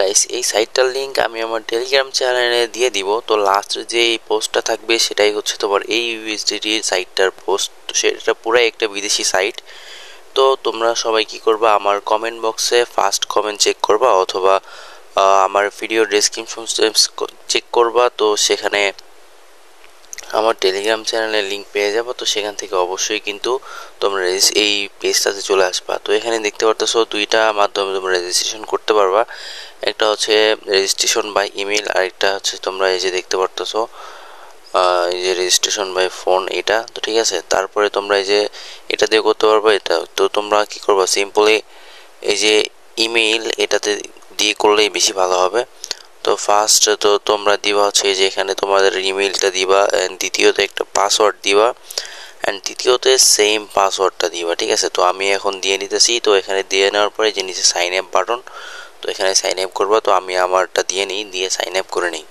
Guys এই সাইটটার link আমি আমার টেলিগ্রাম চ্যানেলে দিয়ে দিব। তো লাস্ট যে পোস্টটা থাকবে সেটাই হচ্ছে তোমার এই ইউএসডিটি সাইটটার পোস্ট। তো সেটা পুরাই একটা বিদেশি সাইট। তো তোমরা সবাই কি করবা, আমার কমেন্ট বক্সে ফার্স্ট কমেন্ট চেক করবা অথবা আমার ভিডিও ডেসক্রিপশন চেক করবা। তো সেখানে আমার টেলিগ্রাম চ্যানেলের লিঙ্ক পেয়ে যাবো। তো সেখান থেকে অবশ্যই কিন্তু তোমরা এই পেজটাতে চলে আসবা। তো এখানে দেখতে পারতেছো দুইটা মাধ্যমে তোমরা রেজিস্ট্রেশন করতে পারবা। একটা হচ্ছে রেজিস্ট্রেশন বাই ইমেল, আর একটা হচ্ছে তোমরা এই যে দেখতে পারতেছো এই যে রেজিস্ট্রেশন বাই ফোন, এটা তো ঠিক আছে। তারপরে তোমরা এই যে এটা দিয়ে করতে পারবা। এটা তো তোমরা কি করবা, সিম্পলি এই যে ইমেইল এটাতে দিয়ে করলেই বেশি ভালো হবে। তো ফার্স্ট তো তোমরা দিবা হচ্ছে যে এখানে তোমাদের ইমেইলটা দিবা, অ্যান্ড দ্বিতীয়তে একটা পাসওয়ার্ড দিবা, অ্যান্ড তৃতীয়তে সেম পাসওয়ার্ডটা দিবা, ঠিক আছে। তো আমি এখন দিয়ে নিতেছি। তো এখানে দিয়ে নেওয়ার পরে যে নিচে সাইন আপ বাটন, তো এখানে সাইন আপ করবা। তো আমি আমারটা দিয়ে নিই, দিয়ে সাইন আপ করে নিই।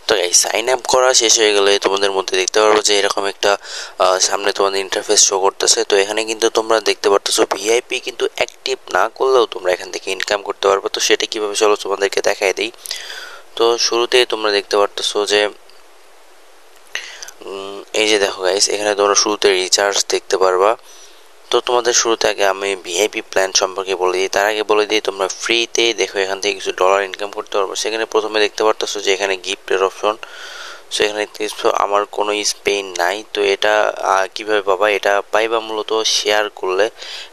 তো এই সাইন আপ করা শেষ হয়ে গেলে তোমাদের মধ্যে দেখতে পারবো যে এরকম একটা সামনে তোমাদের ইন্টারফেস শো করতেছে। তো এখানে কিন্তু তোমরা দেখতে পারতেছো ভিআইপি কিন্তু অ্যাক্টিভ না করলেও তোমরা এখান থেকে ইনকাম করতে পারবে। তো সেটা কিভাবে চলো তোমাদেরকে দেখাই দিই। তো শুরুতেই তোমরা দেখতে পারতেছো যে এই যে দেখো গাইস, এখানে তোমরা শুরুতে রিচার্জ দেখতে পারবা। তো তোমাদের শুরুতে আগে আমি ভিআইপি প্ল্যান সম্পর্কে বলে দিই। তার আগে বলে দিই তোমরা ফ্রিতে দেখো এখান থেকে কিছু ডলার ইনকাম করতে পারবো। সেখানে প্রথমে দেখতে পারতেছো যে এখানে গিফটের অপশন। সো এখানে আমার কোনো স্পেন নাই। তো এটা কিভাবে পাবা, এটা পাইবা মূলত শেয়ার করলে।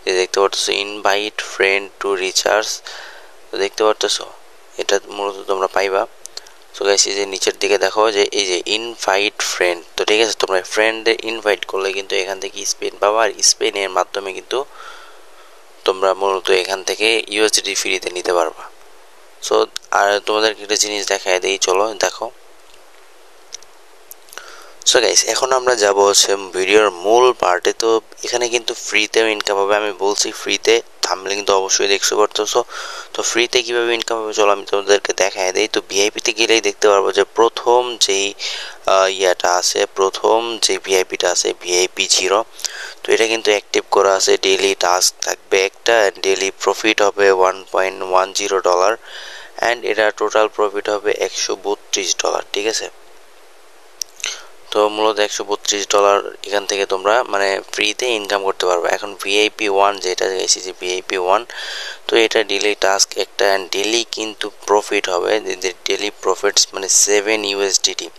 যে দেখতে পারতেছো ইনভাইট ফ্রেন্ড টু রিচার্জ, তো দেখতে পারতেছো এটা মূলত তোমরা পাইবা। সো গাইস এই যে নিচের দিকে দেখো যে এই যে ইনভাইট ফ্রেন্ড, তো ঠিক আছে, তোমরা ফ্রেন্ডে ইনভাইট করলে কিন্তু এখান থেকে স্পেন পাবা। আর স্পেনের মাধ্যমে কিন্তু তোমরা মূলত এখান থেকে ইউএসডি ফ্রিতে নিতে পারবা। সো আর তোমাদেরকে একটা জিনিস দেখায় দেই, চলো দেখো। সো গাইস এখন আমরা যাব হচ্ছে ভিডিওর মূল পার্টে। তো এখানে কিন্তু ফ্রিতেও ইনকাম হবে, আমি বলছি ফ্রিতে, থাম্বনেল কিন্তু অবশ্যই দেখতে পারতেছো। তো ফ্রিতে কিভাবে ইনকাম হবে চলো আমি তোমাদেরকে দেখাই দিই। তো ভিআইপিতে গেলেই দেখতে পারবো যে প্রথম যেই ইয়াটা আছে, প্রথম যে ভিআইপিটা আছে ভিআইপি 0, তো এটা কিন্তু অ্যাক্টিভ করা আছে। ডেইলি টাস্ক থাকবে একটা, ডেইলি প্রফিট হবে $1.10, অ্যান্ড এটা টোটাল প্রফিট হবে $132, ঠিক আছে। তো মূলত $132 এখান থেকে তোমরা মানে ফ্রিতে ইনকাম করতে পারবে। এখন ভিআইপি 1 যেটা গেছি যে ভিআইপি 1, তো এটা ডেইলি টাস্ক একটা, অ্যান্ড ডেইলি কিন্তু প্রফিট হবে, ডেইলি প্রফিটস মানে $7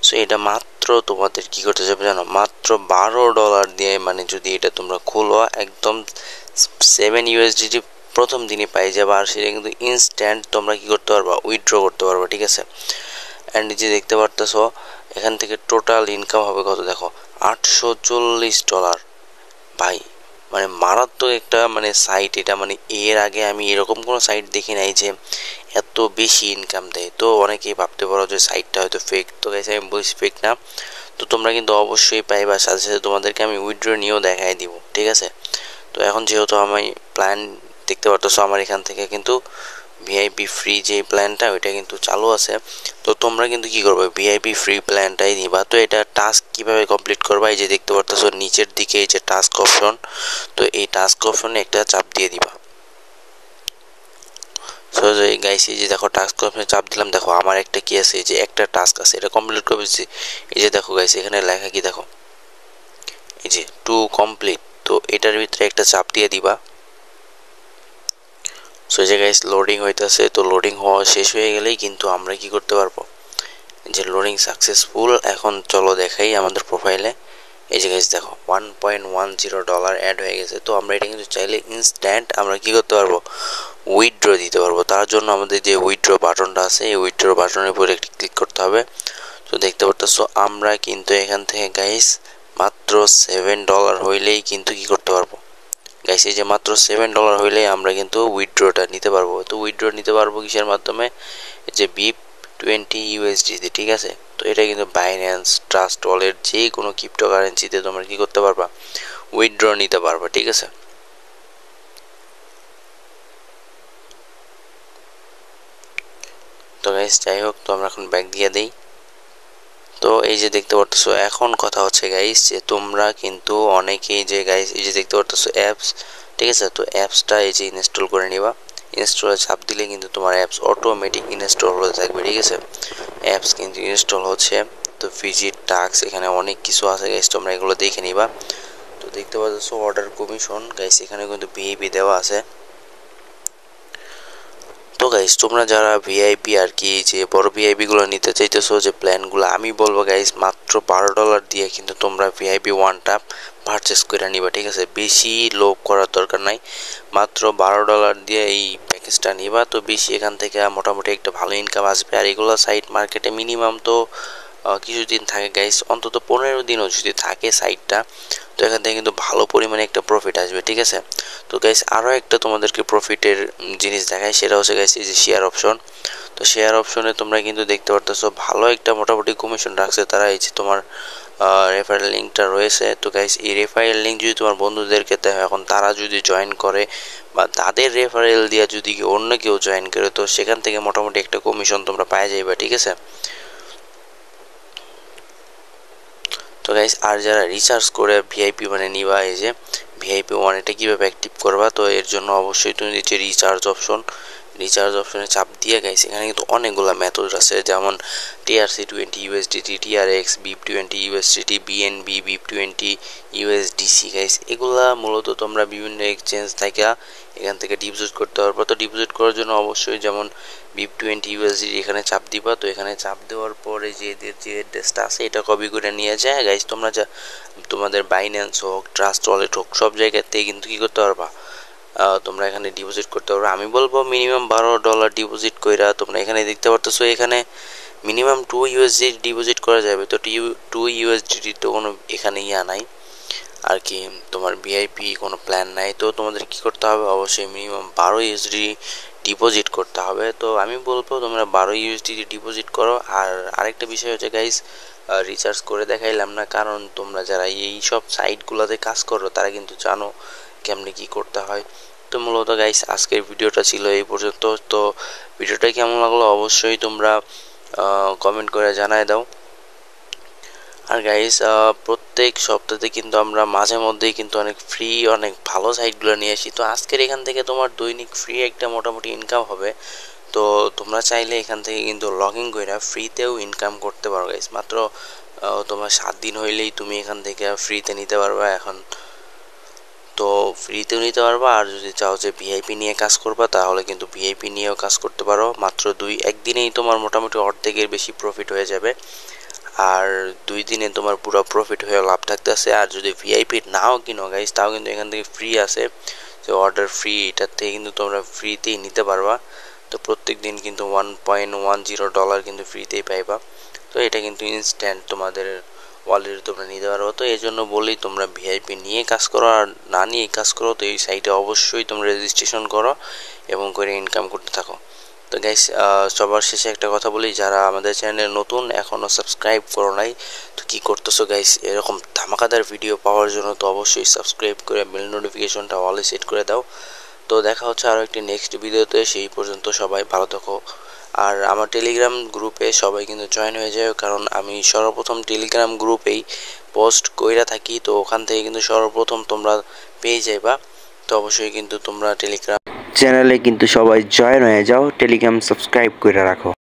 সো এটা মাত্র তোমাদের কি করতে যাবে জানো, মাত্র $12 দিয়ে, মানে যদি এটা তোমরা খোলো একদম $7 প্রথম দিনই পাই যাবে। আর সেটা কিন্তু ইনস্ট্যান্ট তোমরা কি করতে পারবা, উইথড্র করতে পারবা, ঠিক আছে। অ্যান্ড যে দেখতে পারতেছো এখান থেকে টোটাল ইনকাম হবে কত দেখো, $840। ভাই মানে মারাত্মক একটা মানে সাইট এটা, মানে এর আগে আমি এরকম কোনো সাইট দেখি নাই যে এত বেশি ইনকাম দেয়। তো অনেকেই ভাবতে পারো যে সাইটটা হয়তো ফেক, তো গাইস আমি বলছি ফেক না। তো তোমরা কিন্তু অবশ্যই পাইবা, সাথে সাথে তোমাদেরকে আমি উইথড্র নিয়েও দেখাই দিব, ঠিক আছে। তো এখন যেহেতু আমি প্ল্যান দেখতে পারতেছো আমার এখান থেকে কিন্তু ভিআইপি ফ্রি যে প্ল্যানটা ওইটা কিন্তু চালু আছে। তো তোমরা কিন্তু কি করবে, ভিআইপি ফ্রি প্ল্যানটাই নিবা। তো এটা টাস্ক কিভাবে কমপ্লিট করবা, এই যে দেখতে পারতেছো নিচের দিকে এই যে টাস্ক অপশন, তো এই টাস্ক অপশনে একটা চাপ দিয়ে দিবা। সো এই গাইস এই যে দেখো টাস্ক অপশনে চাপ দিলাম, দেখো আমার একটা কি আছে, এই যে একটা টাস্ক আছে এটা কমপ্লিট করে দিচ্ছি। এই যে দেখো গাইস এখানে লেখা কি দেখো, এই যে টু কমপ্লিট, তো এটার ভিতরে একটা চাপ দিয়ে দিবা। সো এই যে গাইস লোডিং হইতেছে, তো লোডিং হওয়া শেষ হয়ে গেলেই কিন্তু আমরা কি করতে পারবো, যে লোডিং সাকসেসফুল। এখন চলো দেখাই আমাদের প্রোফাইলে। এই যে গাইস দেখো $1.10 অ্যাড হয়ে গেছে। তো আমরা এটা কিন্তু চাইলে ইনস্ট্যান্ট আমরা কি করতে পারবো, উইথড্র দিতে পারবো। তার জন্য আমাদের যে উইথড্র বাটনটা আছে এই উইথড্র বাটনের উপরে একটি ক্লিক করতে হবে। তো দেখতে পারতেছো আমরা কিন্তু এখান থেকে গাইস মাত্র $7 হইলেই কিন্তু কি করতে পারবো গাইস, এই যে মাত্র $7 হইলেই আমরা কিন্তু উইথড্রটা নিতে পারবো। তো উইথড্র নিতে পারবো কিসের মাধ্যমে, যে BIP20 ঠিক আছে। তো এটা কিন্তু বাইন্যান্স, ট্রাস্ট ওয়ালেট, যে কোনো ক্রিপ্টো কারেন্সিতে তোমরা কি করতে পারবা, উইথড্র নিতে পারবা, ঠিক আছে। তো গাইস যাই হোক, তো আমরা এখন ব্যাক দিয়ে দেই। তো এই যে দেখতে পারতেছো এখন কথা হচ্ছে গাইস যে তোমরা কিন্তু অনেকেই যে গাইস এই যে দেখতে পারতেছো অ্যাপস, ঠিক আছে। তো অ্যাপসটা এই যে ইনস্টল করে নিবা, ইনস্টলে চাপ দিলে কিন্তু তোমার অ্যাপস অটোমেটিক ইনস্টল হতে থাকবে, ঠিক আছে। অ্যাপস কিন্তু ইনস্টল হচ্ছে। তো ভিজিট টাস্ক এখানে অনেক কিছু আছে গাইস, তোমরা এগুলো দেখে নিবা। তো দেখতে পাচ্ছ অর্ডার কমিশন গাইস, এখানে কিন্তু ভিআইপি দেওয়া আছে। তো গাইস তোমরা যারা ভিআইপি আর কি যে বড় ভিআইপি গুলো নিতে চাইতেছো, যে প্ল্যানগুলো, আমি বলবো গাইস মাত্র $12 দিয়ে কিন্তু তোমরা ভিআইপি ওয়ানটা পারচেস করে নিবা, ঠিক আছে। বেশি লোভ করার দরকার নাই, মাত্র $12 দিয়ে এই প্যাকেজটা নিবা। তো বেশি এখান থেকে মোটামুটি একটা ভালো ইনকাম আসবে। আর এগুলো সাইট মার্কেটে মিনিমাম তো কিছুদিন থাকে গাইস, অন্তত 15 দিনও যদি থাকে সাইটটা, তো এখান থেকে কিন্তু ভালো পরিমাণে একটা প্রফিট আসবে, ঠিক আছে। তো গাইস আরও একটা তোমাদেরকে প্রফিটের জিনিস দেখায়, সেটা হচ্ছে গাইস এই যে শেয়ার অপশন। তো শেয়ার অপশনে তোমরা কিন্তু দেখতে পারতেছো ভালো একটা মোটামুটি কমিশন রাখছে তারা। এই যে তোমার রেফারেল লিঙ্কটা রয়েছে। তো গাইস এই রেফারেল লিঙ্ক যদি তোমার বন্ধুদেরকে দেয়, এখন তারা যদি জয়েন করে বা তাদের রেফারেল দিয়ে যদি অন্য কেউ জয়েন করে, তো সেখান থেকে মোটামুটি একটা কমিশন তোমরা পাই যাইবা, ঠিক আছে। তো গাইস আর যারা রিচার্জ করে ভিআইপি মানে নিবা, এই যে ভিআইপি ওয়ান এটা কীভাবে অ্যাক্টিভ করবা, তো এর জন্য অবশ্যই তুমি দিচ্ছি রিচার্জ অপশনে চাপ দিয়ে গাইস এখানে কিন্তু অনেকগুলো মেথড আছে, যেমন TRC20 USDT, TRX, BIP20 USDT, BNB, BIP20 USDC guys. এগুলা মূলত তোমরা বিভিন্ন এক্সচেঞ্জ থেকে এখান থেকে ডিপোজিট করতে পারবো। তো ডিপোজিট করার জন্য অবশ্যই যেমন BIP20 USDT এখানে চাপ দিবা। তো এখানে চাপ দেওয়ার পরে যে অ্যাড্রেসটা আছে এটা কপি করে নিয়ে যায় গাইস, তোমরা যা তোমাদের বাইন্যান্স হোক, ট্রাস্ট ওয়ালেট হোক, সব জায়গাতে কিন্তু কী করতে পারবা, তোমরা এখানে ডিপোজিট করতে পারো। আমি বলবো মিনিমাম $12 ডিপোজিট কইরা তোমরা এখানে দেখতে পারতেছো এখানে মিনিমাম 2 USDT ডিপোজিট করা যাবে। তো 2 USDT তো কোনো এখানে নাই আর কি, তোমার ভিআইপি কোনো প্ল্যান নাই। তো তোমাদের কি করতে হবে, অবশ্যই মিনিমাম 12 USDT ডিপোজিট করতে হবে। তো আমি বলবো তোমরা 12 USDT ডিপোজিট করো। আর আরেকটা বিষয় হচ্ছে গাইস, রিচার্জ করে দেখাইলাম না, কারণ তোমরা যারা এই সব সাইটগুলোতে কাজ করো তারা কিন্তু জানো কেমনে কি করতে হয়। তো মূলত গাইস আজকের ভিডিওটা ছিল এই পর্যন্ত। তো ভিডিওটা কেমন লাগলো অবশ্যই তোমরা কমেন্ট করে জানায় দাও। আর গাইস প্রত্যেক সপ্তাহে কিন্তু আমরা মাঝে মধ্যেই কিন্তু অনেক ভালো সাইটগুলো নিয়ে আসি। তো আজকের এখান থেকে তোমার দৈনিক ফ্রি একটা মোটামুটি ইনকাম হবে। তো তোমরা চাইলে এখান থেকে কিন্তু লগ ইন করে ফ্রিতেও ইনকাম করতে পারো গাইস। মাত্র তোমার 7 দিন হইলেই তুমি এখান থেকে ফ্রিতে নিতে পারবা এখন। তো ফ্রিতেও নিতে পারবা, আর যদি চাও যে ভিআইপি নিয়ে কাজ করবা তাহলে কিন্তু ভিআইপি নিয়েও কাজ করতে পারো। মাত্র একদিনেই তোমার মোটামুটি অর্ধেকের বেশি প্রফিট হয়ে যাবে। আর 2 দিনে তোমার পুরো প্রফিট হয়ে লাভ থাকতেছে। আর যদি ভিআইপি নাও কিনো গাইস, তাও কিন্তু এখান থেকে ফ্রি আছে, যে অর্ডার ফ্রি, এটার থেকে কিন্তু তোমরা ফ্রিতেই নিতে পারবা। তো প্রত্যেক দিন কিন্তু $1.10 কিন্তু ফ্রিতেই পাইবা। তো এটা কিন্তু ইনস্ট্যান্ট তোমাদের ওয়ালেটে তোমরা নিতে পারো। তো এই জন্য বলি তোমরা ভিআইপি নিয়ে কাজ করো, আর না নিয়ে কাজ করো। তো এই সাইটে অবশ্যই তোমরা রেজিস্ট্রেশন করো এবং করে ইনকাম করতে থাকো। তো গাইস সবার শেষে একটা কথা বলি, যারা আমাদের চ্যানেলে নতুন এখনও সাবস্ক্রাইব করো নাই, তো কি করতেছো গাইস, এরকম ধামাকাদার ভিডিও পাওয়ার জন্য তো অবশ্যই সাবস্ক্রাইব করে বেল নোটিফিকেশনটা অলে সেট করে দাও। তো দেখা হচ্ছে আরও একটি নেক্সট ভিডিওতে, সেই পর্যন্ত সবাই ভালো থাকো। আর আমার টেলিগ্রাম গ্রুপে সবাই কিন্তু জয়েন হয়ে যায়, কারণ আমি সর্বপ্রথম টেলিগ্রাম গ্রুপেই পোস্ট কইরা থাকি। তো ওখান থেকে কিন্তু সর্বপ্রথম তোমরা পেয়ে যাইবা। তো অবশ্যই কিন্তু তোমরা টেলিগ্রাম চ্যানেলে কিন্তু সবাই জয়েন হয়ে যাও, টেলিগ্রাম সাবস্ক্রাইব করে রাখো।